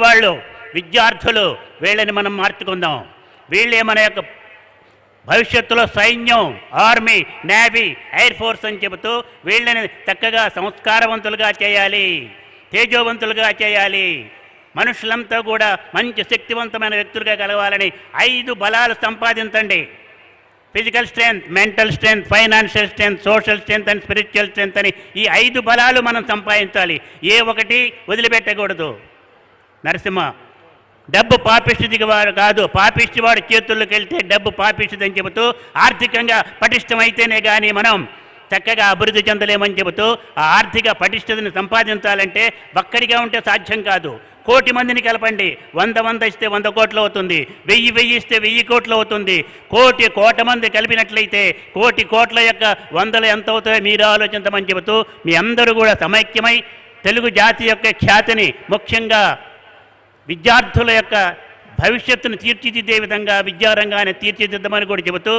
వాళ్ళు విద్యార్థులు, వీళ్ళని మనం మార్చుకుందాం. వీళ్ళే మన యొక్క భవిష్యత్తులో సైన్యం, ఆర్మీ, నేవీ, ఎయిర్ ఫోర్స్ అని చెబుతూ వీళ్ళని చక్కగా సంస్కారవంతులుగా చేయాలి, తేజోవంతులుగా చేయాలి. మనుషులంతా కూడా మంచి శక్తివంతమైన వ్యక్తులుగా కలవాలని 5 బలాలు సంపాదించండి. Physical strength, mental strength, financial strength, social strength అని, స్పిరిచువల్ స్ట్రెంగ్త్ అని ఈ 5 బలాలు మనం సంపాదించాలి. ఏ ఒకటి వదిలిపెట్టకూడదు. నరసింహ, డబ్బు పాపిష్టిది వాడు కాదు, పాపిష్టి వాడు చేతుల్లోకి వెళ్తే డబ్బు పాపిష్టిదని చెబుతూ ఆర్థికంగా పటిష్టమైతేనే కానీ మనం చక్కగా అభివృద్ధి చెందలేమని చెబుతూ ఆ ఆర్థిక పటిష్టతని సంపాదించాలంటే ఒక్కడిగా ఉంటే సాధ్యం కాదు. 1,000,000 మందిని కలపండి. 100 ఇస్తే 100 కోట్లు అవుతుంది, 1000 ఇస్తే 1000 కోట్లు అవుతుంది. 1,000,000 మంది కలిపినట్లయితే 1,000,000 కోట్ల యొక్క వందలు ఎంత అవుతాయో మీరు ఆలోచించమని చెబుతూ మీ అందరూ కూడా సమైక్యమై తెలుగు జాతి యొక్క ఖ్యాతిని, ముఖ్యంగా విద్యార్థుల యొక్క భవిష్యత్తును తీర్చిదిద్దే విధంగా విద్యారంగాన్ని తీర్చిదిద్దమని కూడా చెబుతూ